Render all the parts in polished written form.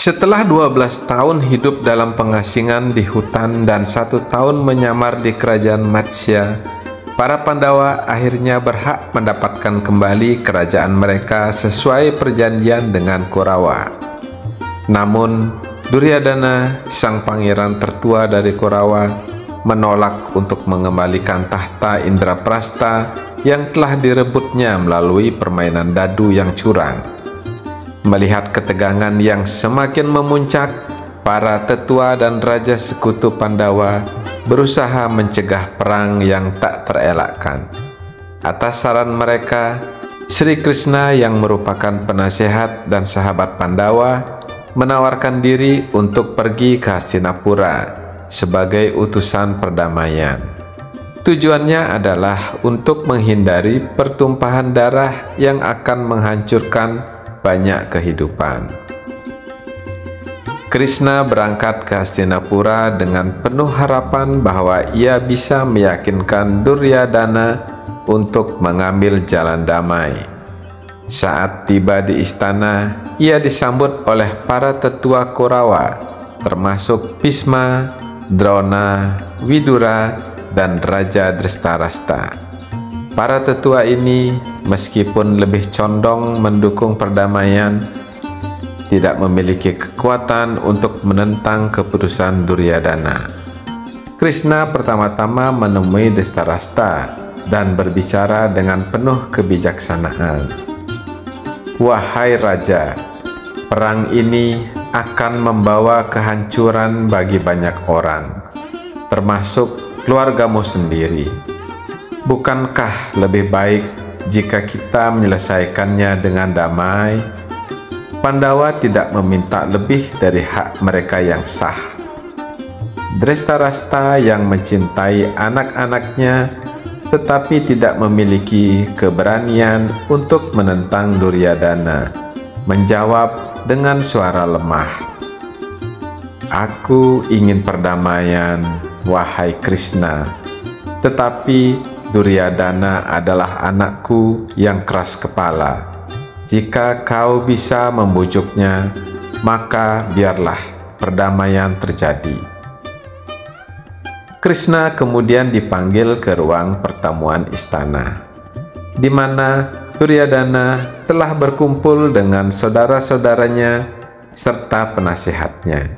Setelah 12 tahun hidup dalam pengasingan di hutan dan 1 tahun menyamar di kerajaan Matsya, para Pandawa akhirnya berhak mendapatkan kembali kerajaan mereka sesuai perjanjian dengan Korawa. Namun, Duryodhana, sang pangeran tertua dari Korawa, menolak untuk mengembalikan tahta Indraprastha yang telah direbutnya melalui permainan dadu yang curang. Melihat ketegangan yang semakin memuncak, para tetua dan raja sekutu Pandawa berusaha mencegah perang yang tak terelakkan. Atas saran mereka, Sri Krishna yang merupakan penasehat dan sahabat Pandawa menawarkan diri untuk pergi ke Hastinapura sebagai utusan perdamaian. Tujuannya adalah untuk menghindari pertumpahan darah yang akan menghancurkan banyak kehidupan. Krishna berangkat ke Hastinapura dengan penuh harapan bahwa ia bisa meyakinkan Duryodhana untuk mengambil jalan damai. Saat tiba di istana, ia disambut oleh para tetua Korawa, termasuk Bhisma, Drona, Widura, dan Raja Drestarashta. Para tetua ini, meskipun lebih condong mendukung perdamaian, tidak memiliki kekuatan untuk menentang keputusan Duryodhana. Krishna pertama-tama menemui Drestarashta dan berbicara dengan penuh kebijaksanaan. "Wahai Raja, perang ini akan membawa kehancuran bagi banyak orang, termasuk keluargamu sendiri. Bukankah lebih baik jika kita menyelesaikannya dengan damai? Pandawa tidak meminta lebih dari hak mereka yang sah." Drestarashta yang mencintai anak-anaknya tetapi tidak memiliki keberanian untuk menentang Duryodhana, menjawab dengan suara lemah, "Aku ingin perdamaian, wahai Krishna, tetapi Duryodhana adalah anakku yang keras kepala. Jika kau bisa membujuknya, maka biarlah perdamaian terjadi." Krishna kemudian dipanggil ke ruang pertemuan istana, di mana Duryodhana telah berkumpul dengan saudara-saudaranya serta penasehatnya,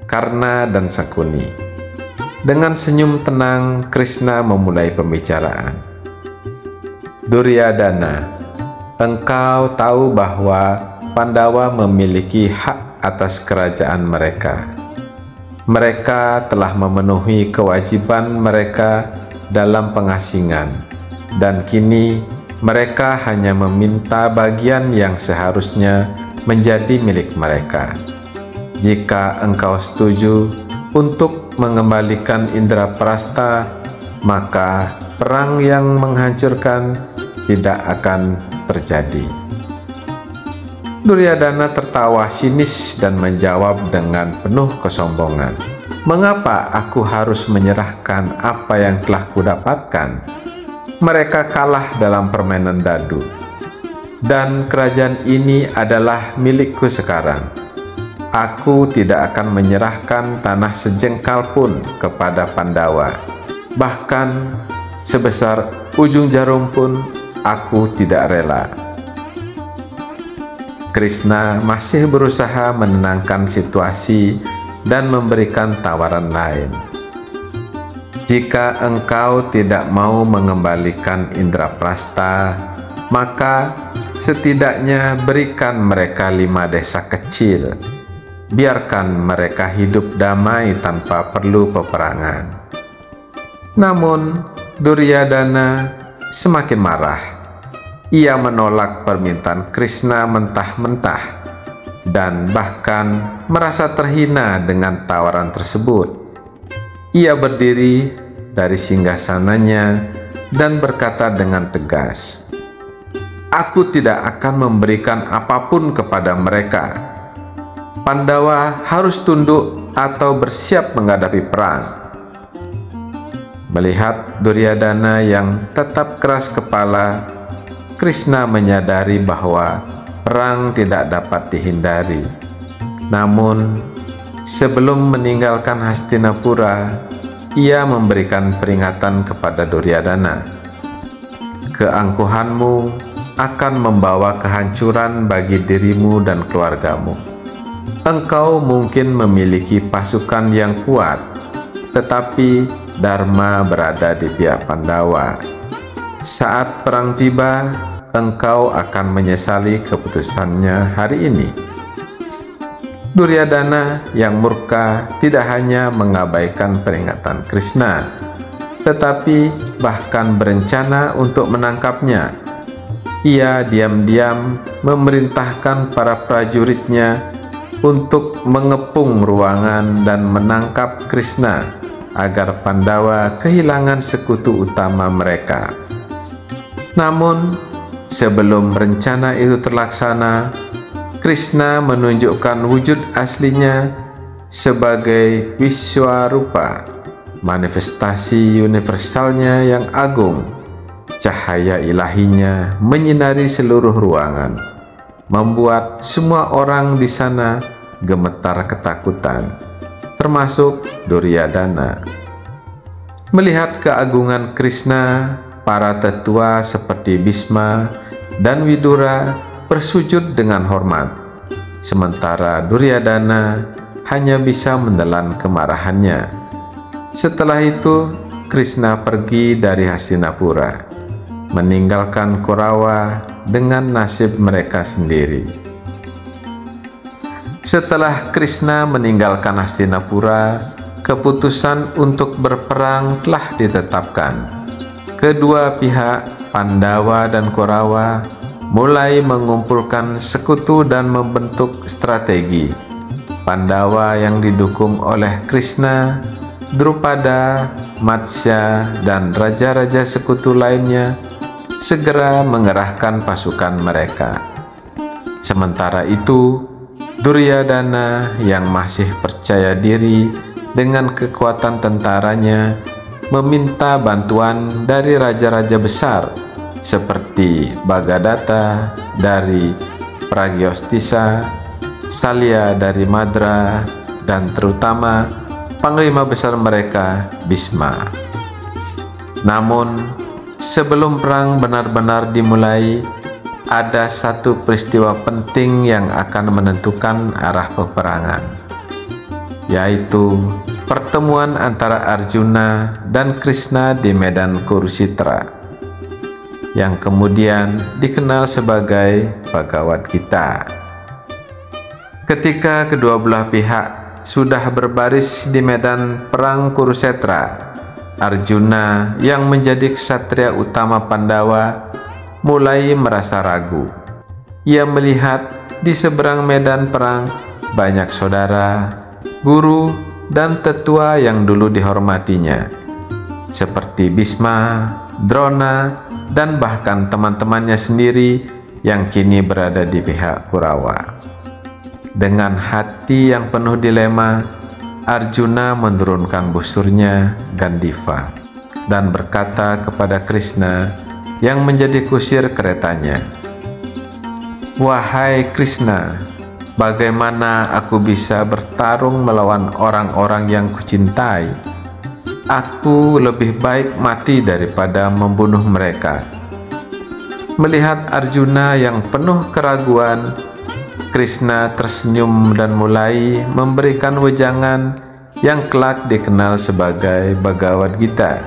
Karna dan Sakuni. Dengan senyum tenang, Krishna memulai pembicaraan. "Duryodhana, engkau tahu bahwa Pandawa memiliki hak atas kerajaan mereka. Mereka telah memenuhi kewajiban mereka dalam pengasingan, dan kini mereka hanya meminta bagian yang seharusnya menjadi milik mereka. Jika engkau setuju untuk mengembalikan Indraprastha, maka perang yang menghancurkan tidak akan terjadi." Duryodhana tertawa sinis dan menjawab dengan penuh kesombongan, "Mengapa aku harus menyerahkan apa yang telah kudapatkan? Mereka kalah dalam permainan dadu, dan kerajaan ini adalah milikku sekarang. Aku tidak akan menyerahkan tanah sejengkal pun kepada Pandawa. Bahkan sebesar ujung jarum pun aku tidak rela." Krishna masih berusaha menenangkan situasi dan memberikan tawaran lain. "Jika engkau tidak mau mengembalikan Indraprastha, maka setidaknya berikan mereka 5 desa kecil. Biarkan mereka hidup damai tanpa perlu peperangan." Namun Duryodhana semakin marah. Ia menolak permintaan Krishna mentah-mentah dan bahkan merasa terhina dengan tawaran tersebut. Ia berdiri dari singgasananya dan berkata dengan tegas, "Aku tidak akan memberikan apapun kepada mereka. Pandawa harus tunduk atau bersiap menghadapi perang." Melihat Duryodhana yang tetap keras kepala, Krishna menyadari bahwa perang tidak dapat dihindari. Namun, sebelum meninggalkan Hastinapura, ia memberikan peringatan kepada Duryodhana. Keangkuhanmu akan membawa kehancuran bagi dirimu dan keluargamu. Engkau mungkin memiliki pasukan yang kuat, tetapi Dharma berada di pihak Pandawa. Saat perang tiba, engkau akan menyesali keputusannya hari ini. Duryodhana yang murka tidak hanya mengabaikan peringatan Krishna, tetapi bahkan berencana untuk menangkapnya. Ia diam-diam memerintahkan para prajuritnya untuk mengepung ruangan dan menangkap Krishna agar Pandawa kehilangan sekutu utama mereka. Namun, sebelum rencana itu terlaksana, Krishna menunjukkan wujud aslinya sebagai Wiswarupa, manifestasi universalnya yang agung. Cahaya ilahinya menyinari seluruh ruangan, membuat semua orang di sana gemetar ketakutan, termasuk Duryodhana. Melihat keagungan Krishna, para tetua seperti Bhisma dan Widura bersujud dengan hormat, sementara Duryodhana hanya bisa menelan kemarahannya. Setelah itu, Krishna pergi dari Hastinapura, meninggalkan Kurawa dengan nasib mereka sendiri. Setelah Krishna meninggalkan Hastinapura, keputusan untuk berperang telah ditetapkan. Kedua pihak, Pandawa dan Kurawa, mulai mengumpulkan sekutu dan membentuk strategi. Pandawa yang didukung oleh Krishna, Drupada, Matsya, dan raja-raja sekutu lainnya segera mengerahkan pasukan mereka. Sementara itu, Duryodhana yang masih percaya diri dengan kekuatan tentaranya meminta bantuan dari raja-raja besar seperti Bagadatta dari Pragyostisa, Salya dari Madra, dan terutama panglima besar mereka, Bhisma. Namun, sebelum perang benar-benar dimulai, ada satu peristiwa penting yang akan menentukan arah peperangan, yaitu pertemuan antara Arjuna dan Krishna di medan Kurukshetra, yang kemudian dikenal sebagai Bhagavad Gita. Ketika kedua belah pihak sudah berbaris di medan perang Kurukshetra, Arjuna yang menjadi ksatria utama Pandawa mulai merasa ragu. Ia melihat di seberang medan perang banyak saudara, guru, dan tetua yang dulu dihormatinya, seperti Bhisma, Drona, dan bahkan teman-temannya sendiri yang kini berada di pihak Kurawa. Dengan hati yang penuh dilema, Arjuna menurunkan busurnya Gandiva dan berkata kepada Krishna yang menjadi kusir keretanya, "Wahai Krishna, bagaimana aku bisa bertarung melawan orang-orang yang kucintai? Aku lebih baik mati daripada membunuh mereka." Melihat Arjuna yang penuh keraguan, Krishna tersenyum dan mulai memberikan wejangan yang kelak dikenal sebagai Bhagavad Gita.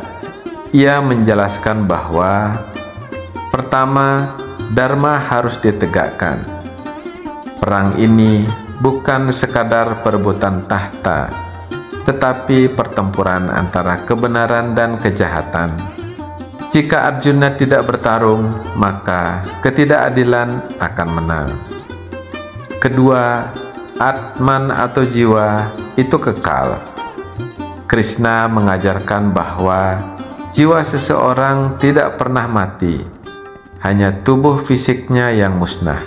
Ia menjelaskan bahwa pertama, Dharma harus ditegakkan. Perang ini bukan sekadar perebutan tahta, tetapi pertempuran antara kebenaran dan kejahatan. Jika Arjuna tidak bertarung, maka ketidakadilan akan menang. Kedua, Atman atau jiwa itu kekal. Krishna mengajarkan bahwa jiwa seseorang tidak pernah mati, hanya tubuh fisiknya yang musnah.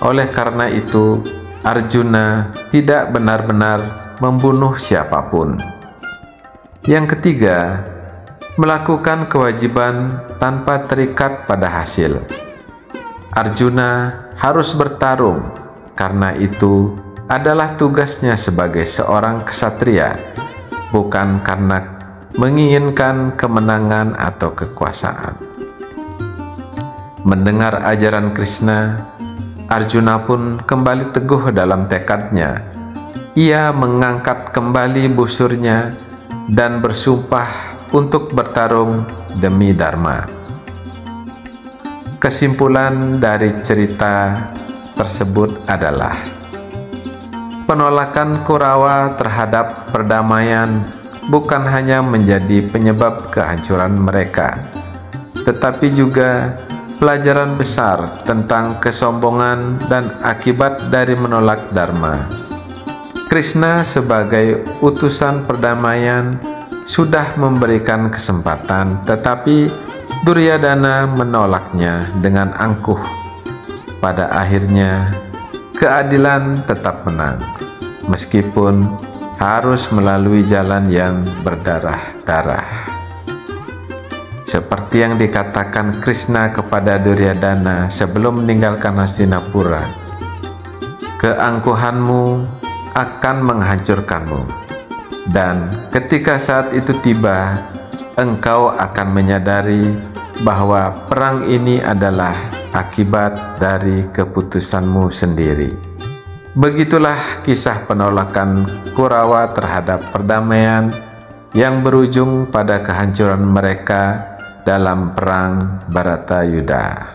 Oleh karena itu, Arjuna tidak benar-benar membunuh siapapun. Yang ketiga, melakukan kewajiban tanpa terikat pada hasil. Arjuna harus bertarung, karena itu adalah tugasnya sebagai seorang ksatria, bukan karena menginginkan kemenangan atau kekuasaan. Mendengar ajaran Krishna, Arjuna pun kembali teguh dalam tekadnya. Ia mengangkat kembali busurnya dan bersumpah untuk bertarung demi Dharma. Kesimpulan dari cerita tersebut adalah penolakan Kurawa terhadap perdamaian bukan hanya menjadi penyebab kehancuran mereka, tetapi juga pelajaran besar tentang kesombongan dan akibat dari menolak Dharma. Krishna sebagai utusan perdamaian sudah memberikan kesempatan, tetapi Duryodhana menolaknya dengan angkuh. Pada akhirnya, keadilan tetap menang, meskipun harus melalui jalan yang berdarah-darah. Seperti yang dikatakan Krishna kepada Duryodhana sebelum meninggalkan Hastinapura, keangkuhanmu akan menghancurkanmu, dan ketika saat itu tiba, engkau akan menyadari bahwa perang ini adalah akibat dari keputusanmu sendiri. Begitulah kisah penolakan Kurawa terhadap perdamaian yang berujung pada kehancuran mereka dalam perang Bharatayuddha.